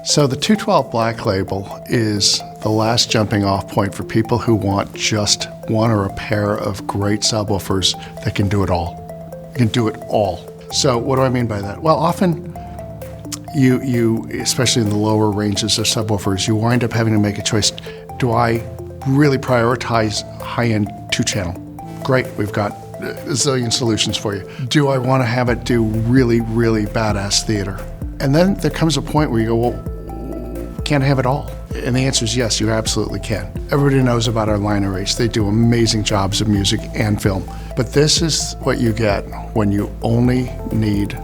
So the 212 Black Label is the last jumping off point for people who want just one or a pair of great subwoofers that can do it all. You can do it all. So what do I mean by that? Well, often you especially in the lower ranges of subwoofers, you wind up having to make a choice. Do I really prioritize high-end two-channel? Great, we've got a zillion solutions for you. Do I want to have it do really, really badass theater? And then there comes a point where you go, well, can't have it all. And the answer is yes, you absolutely can. Everybody knows about our line arrays. They do amazing jobs of music and film. But this is what you get when you only need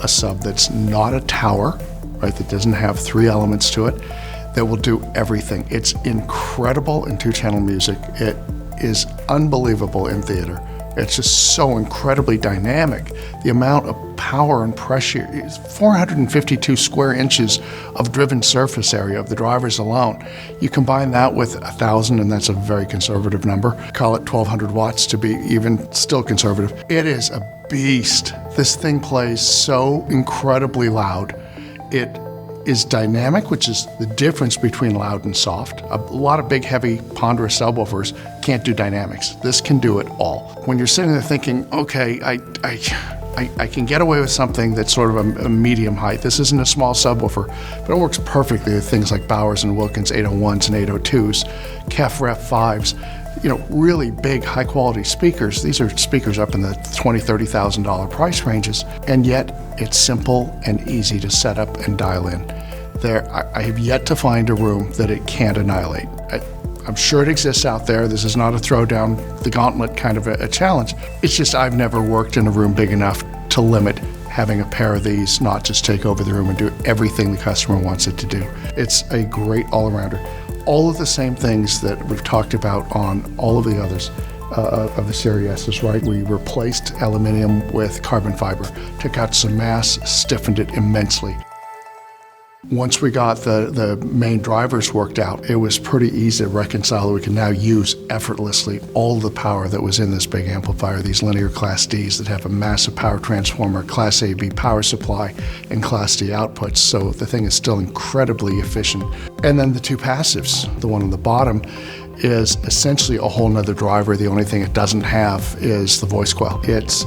a sub that's not a tower, right, that doesn't have three elements to it, that will do everything. It's incredible in two-channel music. It is unbelievable in theater. It's just so incredibly dynamic. The amount of power and pressure is 452 square inches of driven surface area of the drivers alone. You combine that with 1,000, and that's a very conservative number. Call it 1,200 watts to be even still conservative. It is a beast. This thing plays so incredibly loud. It is dynamic, which is the difference between loud and soft. A lot of big, heavy, ponderous subwoofers can't do dynamics. This can do it all. When you're sitting there thinking, okay, I can get away with something that's sort of a medium height. This isn't a small subwoofer, but it works perfectly with things like Bowers & Wilkins 801s and 802s, KEF Ref 5s, really big, high-quality speakers. These are speakers up in the $20,000, $30,000 price ranges, and yet it's simple and easy to set up and dial in. I have yet to find a room that it can't annihilate. I'm sure it exists out there. This is not a throw down the gauntlet kind of a challenge. It's just I've never worked in a room big enough to limit having a pair of these not just take over the room and do everything the customer wants it to do. It's a great all-arounder. All of the same things that we've talked about on all of the others of the Series S's, right? We replaced aluminum with carbon fiber, took out some mass, stiffened it immensely. Once we got the main drivers worked out, it was pretty easy to reconcile that we can now use effortlessly all the power that was in this big amplifier, these linear Class Ds that have a massive power transformer, Class AB power supply, and Class D outputs, so the thing is still incredibly efficient. And then the two passives, the one on the bottom, is essentially a whole nother driver. The only thing it doesn't have is the voice coil. It's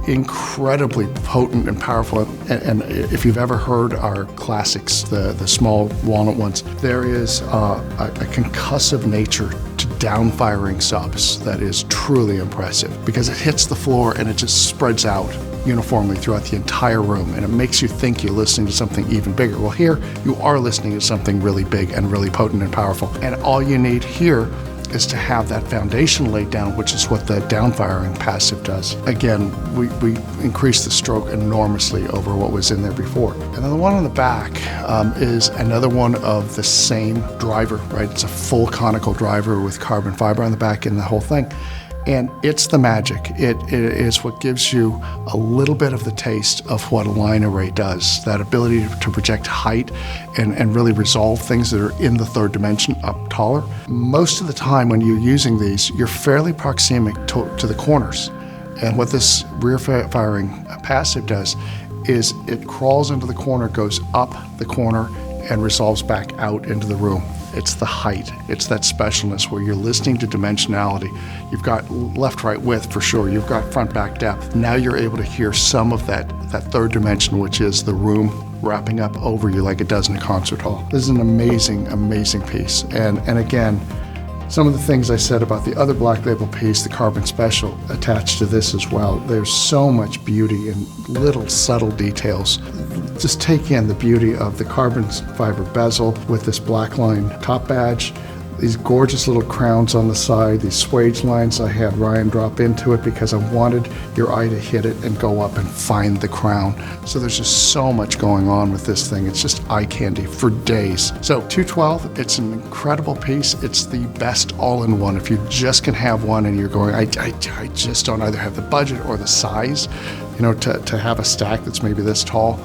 incredibly potent and powerful, and if you've ever heard our classics, the small walnut ones, there is a concussive nature to down-firing subs that is truly impressive because it hits the floor and it just spreads out uniformly throughout the entire room, and it makes you think you're listening to something even bigger. Well, here you are listening to something really big and really potent and powerful, and all you need here is to have that foundation laid down, which is what the downfiring passive does. Again, we increased the stroke enormously over what was in there before. And then the one on the back is another one of the same driver, right? It's a full conical driver with carbon fiber on the back and the whole thing. And it's the magic. It is what gives you a little bit of the taste of what a line array does, that ability to project height and really resolve things that are in the third dimension up taller. Most of the time when you're using these, you're fairly proxemic to the corners. And what this rear firing passive does is it crawls into the corner, goes up the corner, and resolves back out into the room. It's the height, it's that specialness where you're listening to dimensionality. You've got left-right width for sure, you've got front-back depth. Now you're able to hear some of that third dimension, which is the room wrapping up over you like it does in a concert hall. This is an amazing, amazing piece. And again, some of the things I said about the other Black Label piece, the Carbon Special, attached to this as well. There's so much beauty in little subtle details. Just take in the beauty of the carbon fiber bezel with this black line top badge, these gorgeous little crowns on the side, these swage lines. I had Ryan drop into it because I wanted your eye to hit it and go up and find the crown. So there's just so much going on with this thing. It's just eye candy for days. So 212, it's an incredible piece. It's the best all-in-one. If you just can have one and you're going, I just don't either have the budget or the size, to have a stack that's maybe this tall,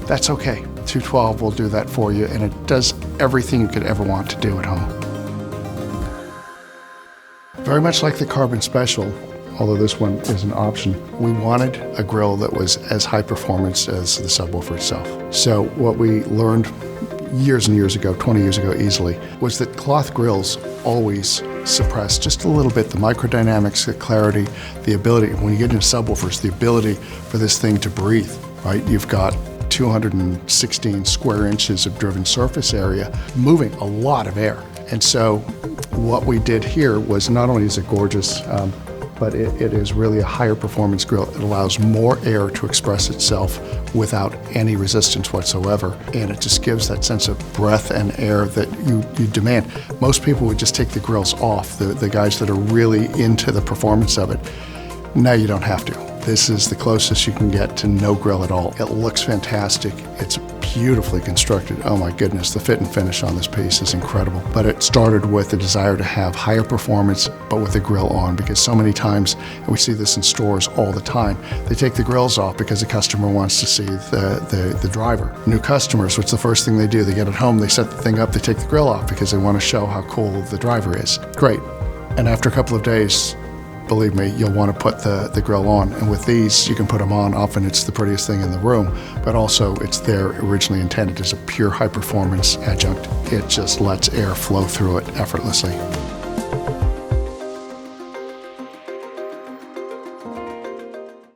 that's okay. 212 will do that for you, and it does everything you could ever want to do at home. Very much like the Carbon Special, although this one is an option, we wanted a Grille that was as high performance as the subwoofer itself. So what we learned years and years ago, 20 years ago easily, was that cloth grills always suppress just a little bit the microdynamics, the clarity, the ability, when you get into subwoofers, the ability for this thing to breathe, right? You've got 216 square inches of driven surface area, moving a lot of air. And so what we did here was, not only is it gorgeous, but it is really a higher performance grill. It allows more air to express itself without any resistance whatsoever. And it just gives that sense of breath and air that you demand. Most people would just take the grills off, the guys that are really into the performance of it. No, you don't have to. This is the closest you can get to no grill at all. It looks fantastic. It's beautifully constructed. Oh my goodness, the fit and finish on this piece is incredible. But it started with the desire to have higher performance, but with the grill on, because so many times, and we see this in stores all the time, they take the grills off because the customer wants to see the driver. New customers, what's the first thing they do? They get it home, they set the thing up, they take the grill off because they want to show how cool the driver is. Great. And after a couple of days, believe me, you'll want to put the grill on. And with these, you can put them on. Often it's the prettiest thing in the room, but also it's there originally intended as a pure high performance adjunct. It just lets air flow through it effortlessly.